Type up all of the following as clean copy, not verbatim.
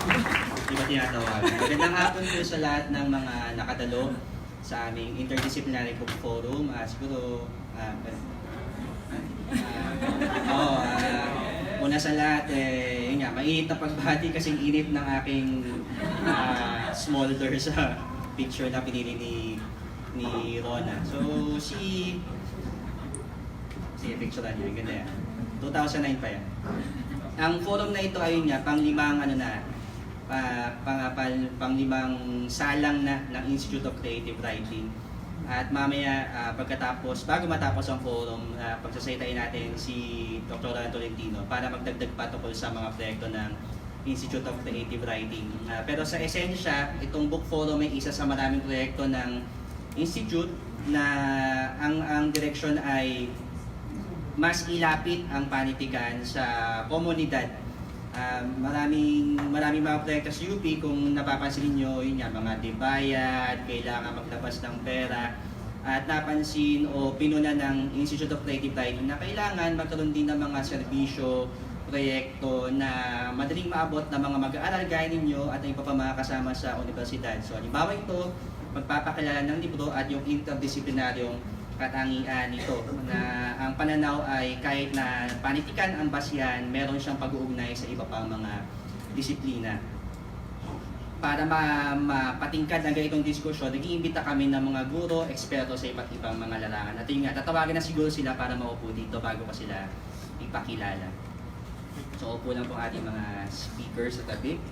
Di ba tinatawagan? Magandang hapon po sa lahat ng mga nakadalo sa aming interdisciplinary book forum. Siguro, una sa lahat, yun nga, mainit na pagbati kasing init ng aking smolder sa picture na pinili ni Rona. So, picture niya, ganda yan. 2009 pa yan. Ang forum na ito ay nga, panglimang salang na ng Institute of Creative Writing. At mamaya, bago matapos ang forum, pagsasaytain natin si Dr. Ron Tolentino para magdagdag pa tungkol sa mga proyekto ng Institute of Creative Writing. Pero sa esensya, itong book forum ay isa sa maraming proyekto ng Institute na ang direksyon ay mas ilapit ang panitikan sa komunidad. Maraming mga proyekto sa UP, kung napapansin niyo, yun nga, mga debayad, kailangan maglabas ng pera, at napansin o pinuna ng Institute of Creative Writing na kailangan magkaroon din ng mga serbisyo, proyekto na madaling maabot ng mga mag-aaral gaya ninyo at ng iba pa mga kasama sa universidad. So, halimbawa ito, magpapakilala ng libro at yung interdisiplinaryong katangian nito na ang pananaw ay kahit na panitikan ang basyan, meron siyang pag-uugnay sa iba pang mga disiplina. Para mapatingkad ang ganitong diskusyon, nag-iimbita kami ng mga guro, eksperto sa iba't ibang mga larangan. At yun nga, tatawagan na siguro sila para maupo dito bago pa sila ipakilala. So, upo lang po ating mga speakers sa tabi.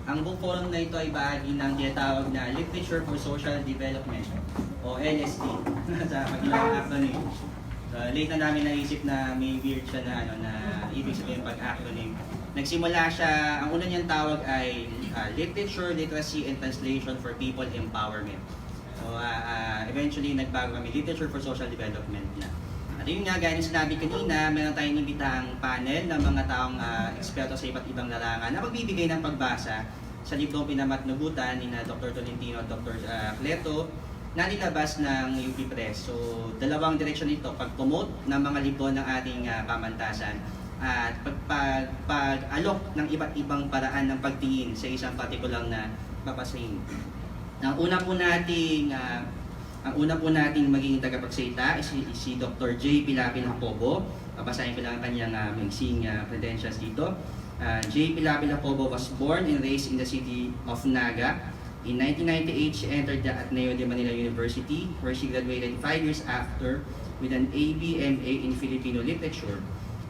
Ang book forum na ito ay bahagi ng tinatawag na Literature for Social Development o LSD sa pagkilang acronym. So, late na namin naisip na may weird siya na ibig sabihin pag-acronym. Nagsimula siya, ang una niyang tawag ay Literature, Literacy, and Translation for People Empowerment. So eventually nagbago kami Literature for Social Development na. At yun nga, gaya ng sinabi kanina, meron tayong imbitahang panel ng mga taong eksperto sa iba't ibang larangan na magbibigay ng pagbasa sa librong pinamatnugutan ni Dr. Tolentino at Dr. Cleto na nilabas ng UP Press. So, dalawang direksyon nito, pag-promote ng mga libro ng ating pamantasan at pag-alok ng iba't ibang paraan ng pagtingin sa isang partikular na babasahin. Ang una po nating maging tagapagsalita ay si Dr. J. Pilapil Jacobo. Babasahin ko lang ang kanyang magsing credentials dito. J. Pilapil Jacobo was born and raised in the city of Naga. In 1998, she entered the Ateneo de Manila University, where she graduated 5 years after with an AB.MA in Filipino Literature.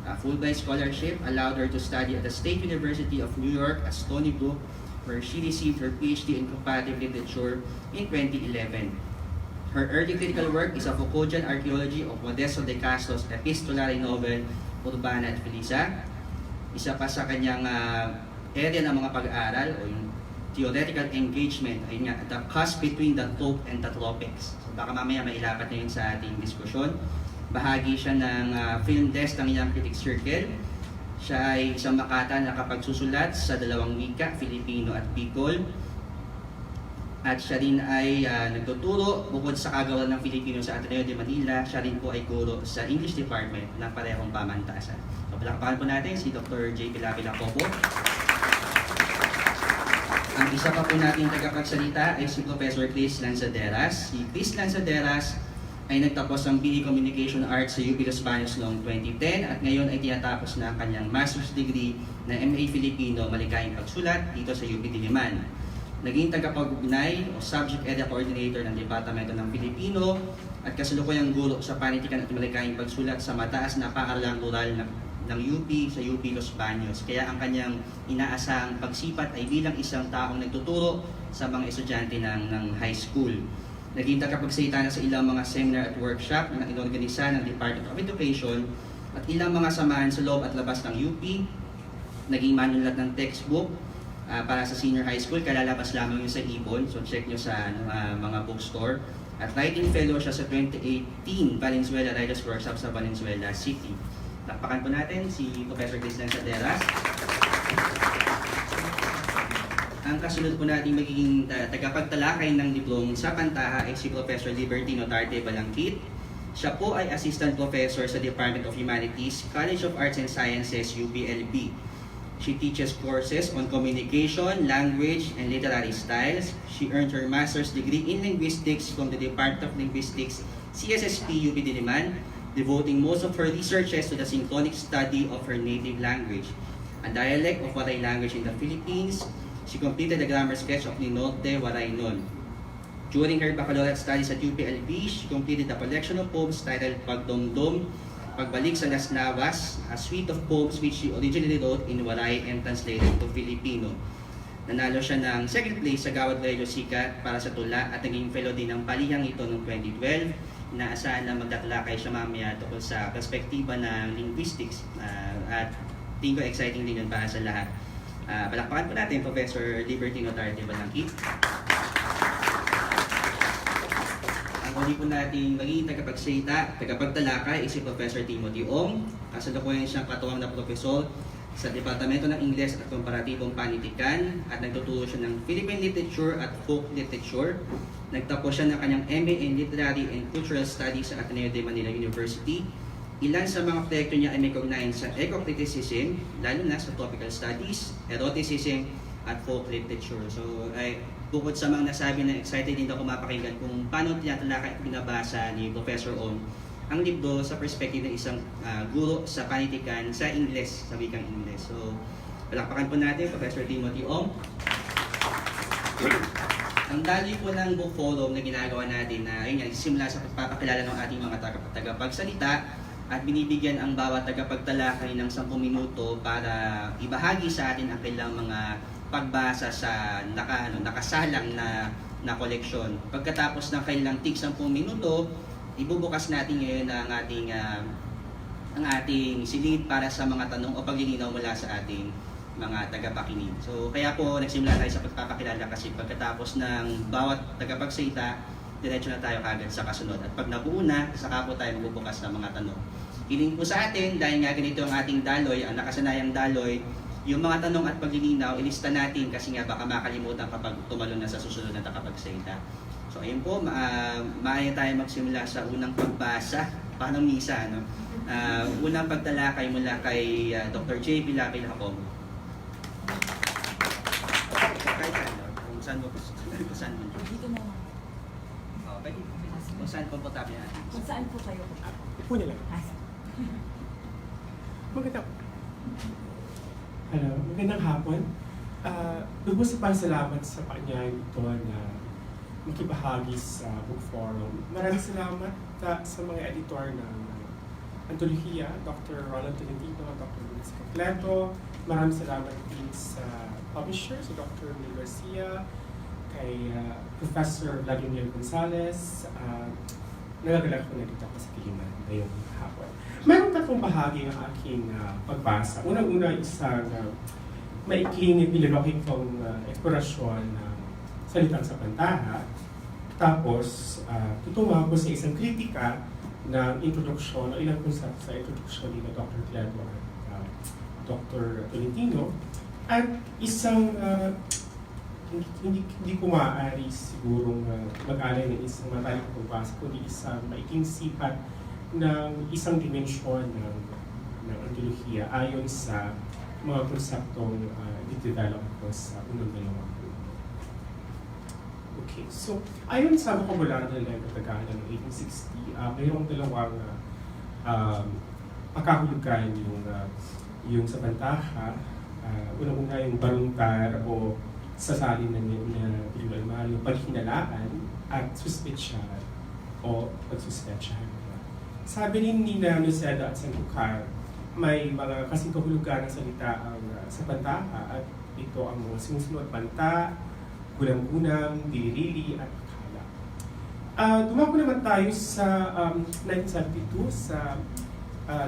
A Fulbright scholarship allowed her to study at the State University of New York at Stony Brook, where she received her PhD in comparative literature in 2011. Her early critical work is a Foucauldian archaeology of Modesto de Castro's epistolary novel, Urbana at Felisa. Isa pa sa kanyang area ng mga pag-aaral o yung theoretical engagement ay nga at the cusp between the trope and the tropics. So baka mamaya mailapat na yun sa ating diskusyon. Bahagi siya ng film desk ng iyang critic circle. Siya ay isang makata na nakapagsusulat sa dalawang wika, Filipino at Bicol. At siya rin ay nagtuturo bukod sa kagawaran ng Filipino sa Ateneo de Manila. Siya rin po ay guro sa English Department ng parehong pamantasan. So, palakpakan po natin si Dr. J. Pilapil Jacobo. Ang isa pa po nating tagapagsalita ay si Professor Chris Lanzaderas. Si Chris Lanzaderas ay nagtapos ng BE Communication Arts sa UP Los Baños noong 2010 at ngayon ay tinatapos na ang kanyang master's degree na MA Filipino Malikhaing Pagsulat dito sa UP Diliman. Naging tagapag-ugnay o subject area coordinator ng Departamento ng Filipino at kasalukuyang guro sa panitikan at malikhaing pagsulat sa mataas na paaralang rural ng UP sa UP Los Baños. Kaya ang kanyang inaasahang pagsipat ay bilang isang taong nagtuturo sa mga estudyante ng high school. Naging tagapagsalita na sa ilang mga seminar at workshop na inorganisa ng Department of Education at ilang mga samahan sa loob at labas ng UP. Naging manulat ng textbook para sa senior high school, kalalabas lamang yun sa Ibon, so check nyo sa mga bookstore. At writing fellow siya sa 2018 Valenzuela Writers Workshop sa Valenzuela City. Takpakan po natin si Professor Chris Lanzaderas. Ang kasunod po natin magiging tagapagtalakay ng diploma sa Pantaha ay si Professor Libertino Tarte Balangkit. Siya po ay Assistant Professor sa Department of Humanities, College of Arts and Sciences, UPLB. She teaches courses on communication, language, and literary styles. She earned her master's degree in linguistics from the Department of Linguistics, CSSP, UP Diliman, devoting most of her researches to the synchronic study of her native language, a dialect of Waray language in the Philippines. She completed the grammar sketch of Ninote Waraynon. During her baccalaureate studies at UPLB, she completed a collection of poems titled Pagdomdom, Pagbalik sa Las Navas, a suite of poems which she originally wrote in Waray and translated to Filipino. Nanalo siya ng second place sa Gawad Radio Sikat para sa tula at naging fellow din ng palihang ito noong 2012. Inaasahan na magtatalakay siya mamaya tungkol sa perspektiba ng linguistics at tingin ko exciting din yun para sa lahat. Palakpakan po natin Professor Libertino Tarte Balangkit. Muli po nating magiging tagapagsalita, tagapagtalakay ay si Professor Timothy Ong. Kasalukuyan siyang katuwang na profesor sa Departamento ng Ingles at Komparatibong Panitikan at nagtuturo siya ng Philippine Literature at Folk Literature. Nagtapos siya ng kanyang MA in Literary and Cultural Studies sa Ateneo de Manila University. Ilan sa mga proyekto niya ay may kaugnayan sa eco-criticism, lalo na sa topical studies, eroticism, at folk literature. So, bukod sa mga nasabi na excited din ako mapakinggan kung paano tinatalakay at binabasa ni Professor On ang libro sa perspective ng isang guro sa panitikan sa Ingles, sa wikang Ingles. So, palakpakan po natin Professor Timothy Ong. Ang daloy po ng book forum na ginagawa natin na ayun yan, simula sa pagpapakilala ng ating mga tagapagsalita at binibigyan ang bawat tagapagtalakay ng 10 minuto para ibahagi sa atin ang kailang mga pagbasa sa nakasalang na koleksyon. Pagkatapos ng kailang tig 10 minuto, ibubukas natin ngayon ang ating silid para sa mga tanong o paglilinaw mula sa ating mga tagapakinig. So kaya po nagsimula tayo sa pagpapakilala kasi pagkatapos ng bawat tagapagsalita, diretso na tayo kagad sa kasunod. At pag nabuo na, saka po tayo magbubukas ng mga tanong. Hiling po sa atin, dahil nga ganito ang ating daloy, ang nakasanayang daloy, yung mga tanong at paglilinaw, ilista natin kasi nga baka makalimutan kapag tumalon na sa susunod na tagapagsalita. So ayun po, maaari tayo magsimula sa unang pagbasa, parang misa, no? Unang pagtalakay mula kay Dr. J. Pilapil Hapong. Kung saan mo? Dito na lang. Okay. Kung saan komportable natin? Kung saan po kayo? Upo nila. Magandang hapon. Lubos na salamat sa kanya ito na makibahagi sa book forum. Maraming salamat sa mga editor ng antolohiya, Dr. Roland Tolentino, Dr. Luis Completo. Maraming salamat din sa publisher, si Dr. Mil Garcia, kay Professor Vladimir Gonzalez. Nagagalak ko na dito ako sa Diliman ngayong hapon. Mayroong tatlong bahagi ng aking pagbasa. Unang-una isang maikling epilogik kong eksplorasyon ng salitang sa pantaha. Tapos, tutungo ako sa isang kritika ng introduksyon o ilang konsepto sa introduksyon ni Dr. Cledo at Dr. Tolentino. At isang hindi ko maaari sigurong mag-alay ng isang mataling pagbasa, kundi isang maiking sipat ng isang dimensyon ng antolohiya ayon sa mga konseptong i-develop ko sa unang dalawang group. Okay, so ayon sa vocabulary ng Lengua Tagala ng 1860, mayroong dalawang pakahulugan yung sa pantaha. Unang-una yung baruntar o sasalin ng Pilipino, yung paghinalaan at suspetsya o pagsuspetsyahan. Sabi rin ni Luceda at Santucar, may mga kasing kahulugan ng salita ang sa pantaha at ito ang mga sumusunod: panta, gulang-gunang, dilirili at akala. Dumako naman tayo sa 1972 sa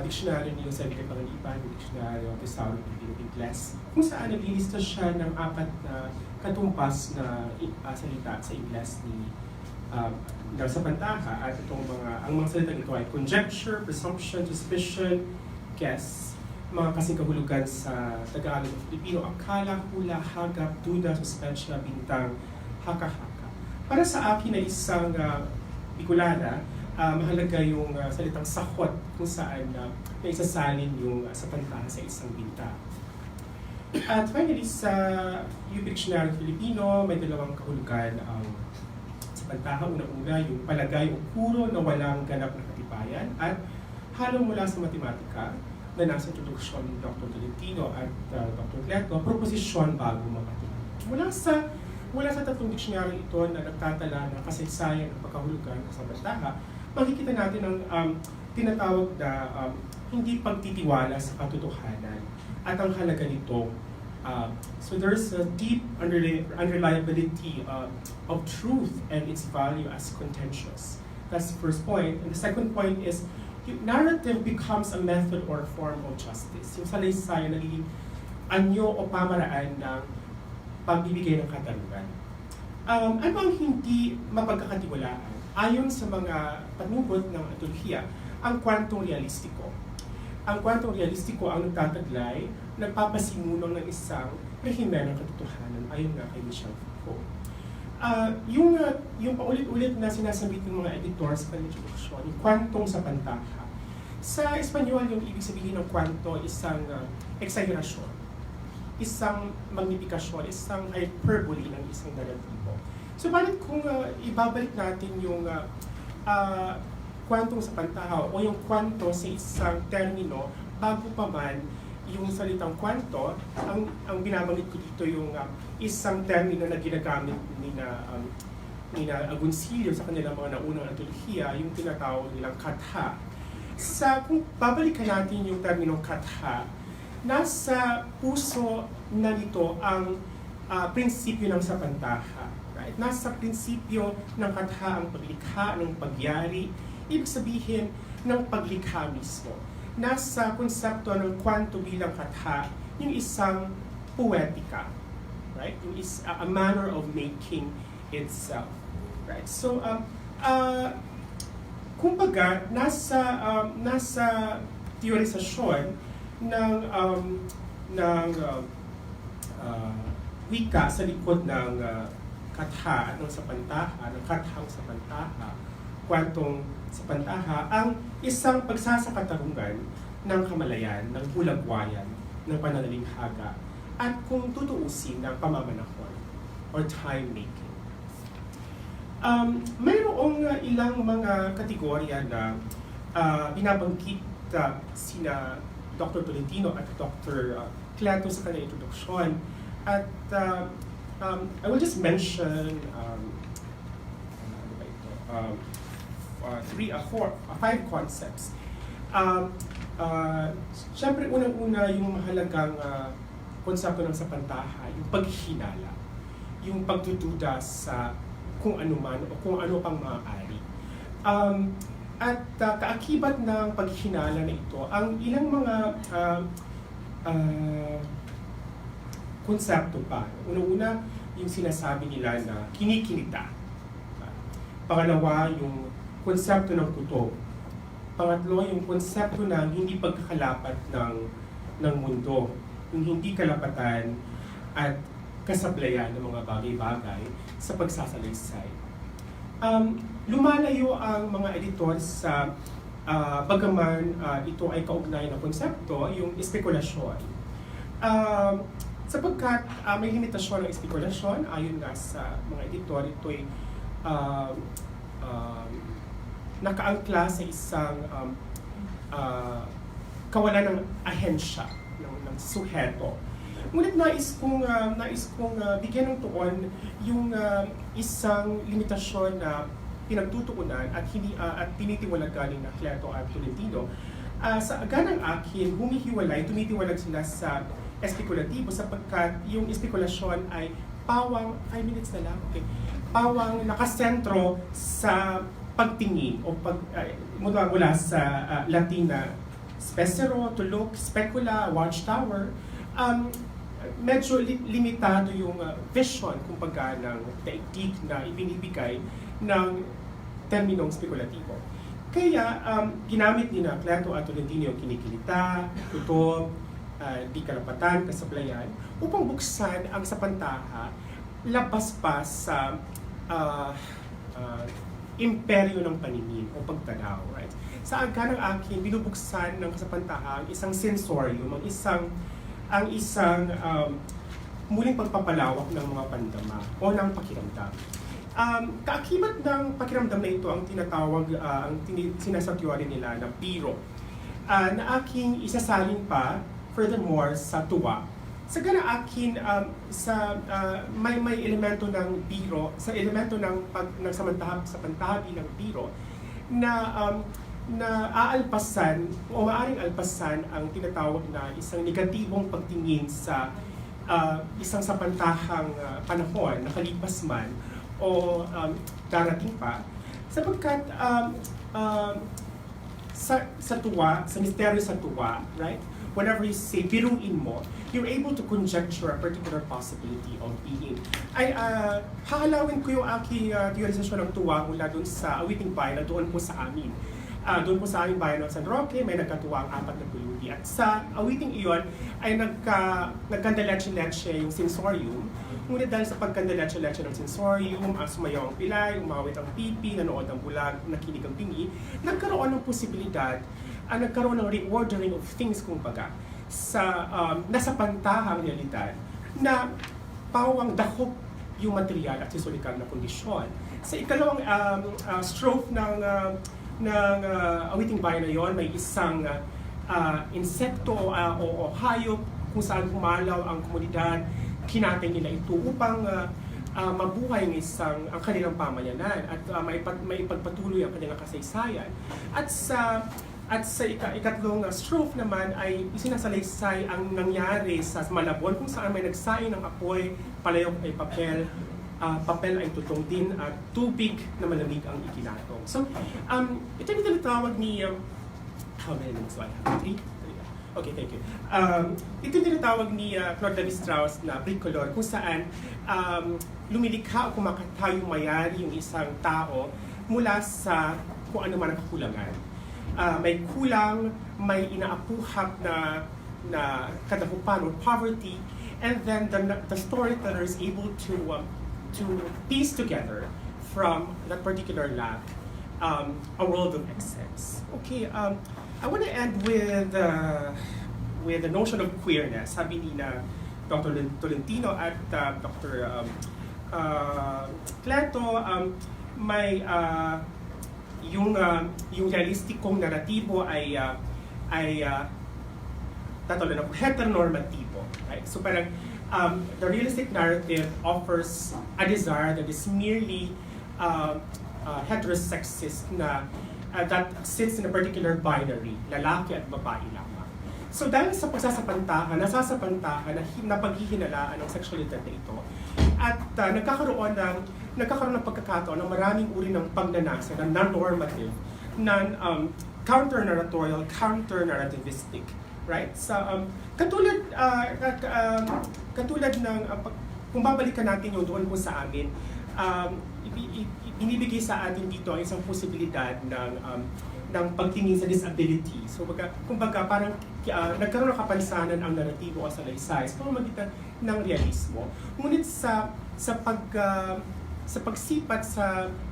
dictionary ni Jose Pangaliban, yung dictionary of the South Filipino Ingles, kung saan naglilista siya ng 4 na katumpas na salita sa Ingles ni sa pantaha. At itong ang mga salita ito ay conjecture, presumption, suspicion, guess, mga kasing kahulugan sa Tagalog ng Filipino: akala, hula, hagap, duda, suspensya, bintang, haka-haka. Para sa akin na isang Bicolana, mahalaga yung salitang sakot kung saan may isasalin yung sa pantaha sa isang binta. At finally, sa UP Dictionary Filipino, may dalawang kahulugan ang sa pantaha. Una-una, yung palagay o kuro na walang ganap na katibayan at halo mula sa matematika na nasa introduksyon ni Dr. Tolentino at Dr. Cleto, proposisyon bago makatulad. Mula sa tatlong dictionary ito na nagtatala ng kasaysayan ng pagkahulugan sa pantaha, makikita natin ang tinatawag na hindi pagtitiwala sa katotohanan at ang halaga nito. So there's a deep unreliability of truth and its value as contentious. That's the first point. And the second point is, narrative becomes a method or form of justice. Yung salaysay nagiging anyo o pamaraan ng pagbibigay ng katarungan. Ano ang hindi mapagkakatiwalaan? Ayon sa mga panugot ng antolohiya, ang kwantong realistiko. Ang kwantong realistiko ang nagtataglay, nagpapasimuno ng isang rehimen ng katotohanan ayon nga kay Michel Foucault. Yung paulit-ulit na sinasabit ng mga editors sa introduction, yung kwantong sa pantaha. Sa Espanyol, yung ibig sabihin ng kwanto, isang exaggerasyon, isang magnifikasyon, isang hyperbole ng isang naratibo. So bakit kung ibabalik natin yung kwantong sa pantaha o yung kwanto sa isang termino bago pa man yung salitang kwanto, ang binabanggit ko dito yung isang termino na ginagamit ni Agoncillo sa kanilang mga naunang antolohiya, yung tinatawag nilang katha. Kung babalikan natin yung terminong katha, nasa puso na nito ang prinsipyo ng sapantaha. Right? Nasa prinsipyo ng katha ang paglikha, ng pagyari, ibig sabihin ng paglikha mismo. Nasa konsepto ng kwanto bilang katha, yung isang poetika, right? Yung a manner of making itself, right? So, kumbaga, nasa teorisasyon ng wika sa likod ng katha, ng sapantaha, ng kathang sapantaha, kwantong sapantaha, ang isang pagsasakatarungan ng kamalayan, ng hulagwayan, ng pananalinghaga, at kung tutuusin ng pamamanahon or time-making. Mayroong ilang mga kategorya na binabanggit sina Dr. Tolentino at Dr. Cleto sa kanilang introduksyon. At I will just mention five concepts. Siyempre, unang-una yung mahalagang konsepto ng sapantaha, yung paghinala, yung pagdududa sa kung ano man o kung ano pang maaari. At kaakibat ng paghinala na ito, ang ilang mga konsepto pa. Una-una, yung sinasabi nila na kinikinita. Pangalawa, yung konsepto ng kutob. Pangatlo, yung konsepto ng hindi pagkakalapat ng mundo. Yung hindi kalapatan at kasablayan ng mga bagay-bagay sa pagsasalaysay. Lumalayo ang mga editor sa bagaman ito ay kaugnay na konsepto, yung espekulasyon. Sapagkat may limitasyon ng espekulasyon, ayon nga sa mga editor, ito ay nakaangkla sa isang kawalan ng ahensya, ng suheto. Ngunit nais kong bigyan ng tuon yung isang limitasyon na pinagtutuunan at tinitiwalag galing na Cleto at Tolentino. Sa ganang akin, tumitiwalag sila sa espekulatibo sapagkat yung espekulasyon ay pawang, 5 minutes na lang, okay, pawang nakasentro sa pagtingin o mula sa Latin na specero, to look, specula, watchtower. Medyo limitado yung vision, kumbaga, ng daigdig na ibinibigay ng terminong spekulatibo. Kaya, ginamit ni na Cleto at Tolentino yung kinikilita, kutob, di kalapatan, kasablayan, upang buksan ang sapantaha labas pa sa imperyo ng paningin o pagtanaw, right? Sa aga ng akin, binubuksan ng kasapantahan isang sensorium, ang isang muling pagpapalawak ng mga pandama o ng pakiramdam. Kaakibat ng pakiramdam na ito ang tinatawag, sinasatyo rin nila na biro, na aking isasalin pa, furthermore, sa tuwa. Sa gana akin, may elemento ng biro, sa elemento ng samantahan bilang biro, na aalpasan o maaaring alpasan ang tinatawag na isang negatibong pagtingin sa isang sapantahang panahon, nakalipas man o darating pa, sapagkat sa tuwa, sa misteryo sa tuwa, right? Whenever you say, biruin mo, you're able to conjecture a particular possibility of being. Hahalawin ko yung aking teorisasyon ng tuwa mula dun sa Awiting Bayan na doon po sa amin. Doon po sa aming bayan ng San Roque, may nagkatuwa ang 4 na pulubi. At sa awiting iyon ay nagkandaletse-letse yung sensorium. Ngunit dahil sa pagkandaletse-letse ng sensorium, sumayaw ang pilay, umawit ang pipi, nanood ang bulag, nakinig ang pingi, nagkaroon ng posibilidad, nagkaroon ng reordering of things, kumbaga, sa nasa pantahang realidad na pawang dahop yung material at historical na kondisyon. Sa ikalawang stroke ng Awiting Bayan na yon, may isang insekto o hayop kung saan pumalaw ang komunidad, kinatay nila ito upang mabuhay ang kanilang pamayanan at maipagpatuloy ang kanilang kasaysayan. At sa ikatlong stroke naman ay isinasalaysay ang nangyari sa Malabon kung saan may nagsaing ng apoy, palayok ay papel ay tutong din at tubig na malamig ang ikinatong. So, ito yung tinatawag ni, how many minutes do I have? 3? Okay, thank you. Ito yung tinatawag ni Claude Lévi-Strauss na bricoleur kung saan lumilikha o kumakatayong mayari yung isang tao mula sa kung ano man ang kakulangan. May kulang, may inaapuhap na kadahupan or poverty, and then the storyteller is able to piece together from that particular lack a world of excess. Okay, I want to end with the notion of queerness. Sabi ni na Dr. Tolentino at Dr. Cleto, may yung realistikong naratibo ay tatawag na heteronormatibo, right? So parang the realistic narrative offers a desire that is merely heterosexist na that sits in a particular binary, lalaki at babae lamang. So dahil sa nasasapantahan na paghihinalaan ng sexualidad na ito, at nagkakaroon ng pagkakataon ng maraming uri ng pagnanasa na non-normative, counter-narratorial, counter-narrativistic, right? Katulad ng kung babalikan natin yung doon po sa amin, binibigay sa atin dito ang isang posibilidad ng pagtingin sa disability. So kumbaga parang nagkaroon ng kapansanan ang naratibo o salaysay sa pamamagitan ng realismo. Ngunit sa pagsipat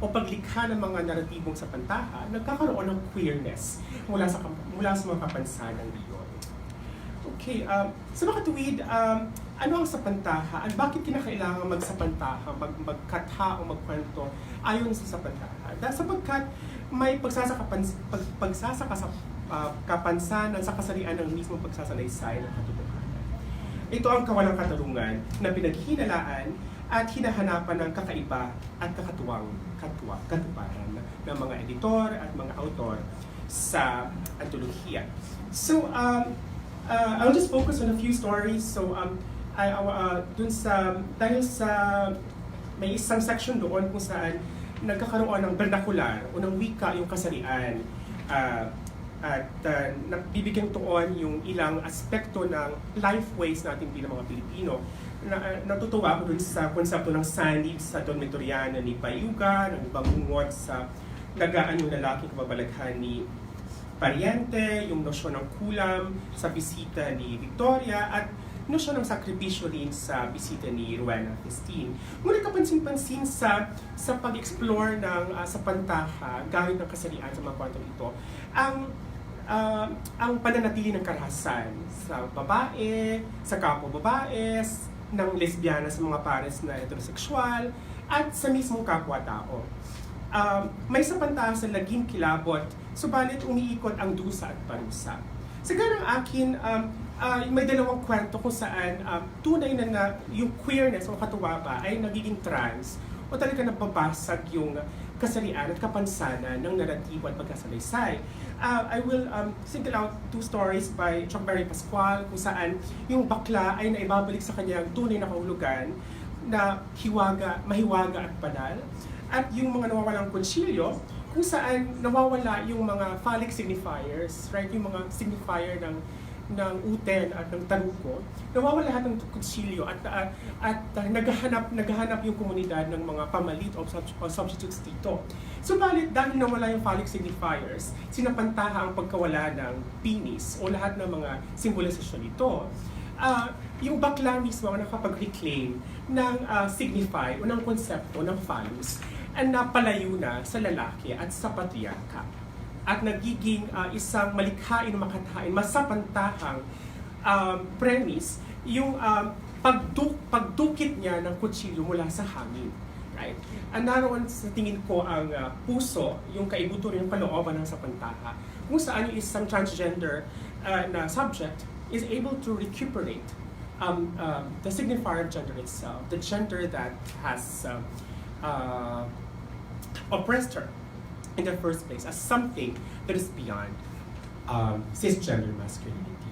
o paglikha ng mga naratibong sa pantaha, nagkakaroon ng queerness mula sa mga kapansanan iyon. Okay, sa mga tuwid, ano ang sapantaha at bakit kinakailangan magsapantaha, magkatha o magkwento ayon sa sapantaha? Sapagkat may kapansanan sa kasarian ng mismo pagsasalaysay ng katotohanan. Ito ang kawalang katarungan na pinaghinalaan at hinahanapan ng kakaiba at katuparan ng mga editor at mga autor sa antolohiya. So, I'll just focus on a few stories. So, dahil sa may isang section doon kung saan nagkakaroon ng vernacular o ng wika yung kasarian at nagbibigyan tuon yung ilang aspekto ng lifeways natin bilang mga Pilipino. Natutuwa ako dun sa konsepto ng sanib sa Don Victoriana ni Payuga, ng bangungot sa lagaan yung lalaking kababalaghan ni Pariente, yung nosyon ng kulam sa bisita ni Victoria, at notion ng sakripisyo rin sa bisita ni Rowena Festin. Ngunit kapansin-pansin sa pag-explore ng sa pantaha, gamit ng kasarian sa mga kwentong ito, ang pananatili ng karahasan sa babae, sa kapwa babae, ng lesbiana sa mga pares na heterosexual, at sa mismong kapwa-tao. May sa pantaha sa laging kilabot, subalit umiikot ang dusa at parusa. Sa ganang akin, may dalawang kwento kung saan tunay na yung queerness o katuwaba ay nagiging trans o talaga nababasag yung kasarian at kapansanan ng naratibo at pagkasalaysay. I will single out two stories by Chuck Berry Pascual kung saan yung bakla ay naibabalik sa kanyang tunay na kahulugan na mahiwaga at banal, at yung mga nawawalang konsilyo kung saan nawawala yung mga phallic signifiers, right? Yung mga signifier ng uten at ng tarugo, nawawala lahat ng konsilyo at naghahanap yung komunidad ng mga pamalit o substitutes dito. Subalit, dahil nawala yung phallic signifiers, sinapantaha ang pagkawala ng penis o lahat ng mga simbolisasyon nito. Yung bakla mismo ang nakapag-reclaim ng signify o ng konsepto ng phallus ang napalayo na sa lalaki at sa patriarka. At nagiging isang malikhain o makathain, masapantahang premise yung pagdukit niya ng kutsilyo mula sa hangin. Right? Naroon sa tingin ko ang puso, yung kaibuto rin yung kalooban ng sapantaha, kung saan yung isang transgender na subject is able to recuperate the signifier of gender itself, the gender that has oppressed her in the first place as something that is beyond cisgender masculinity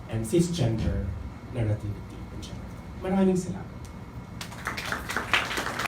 and cisgender narrativity in general. Maraming salamat.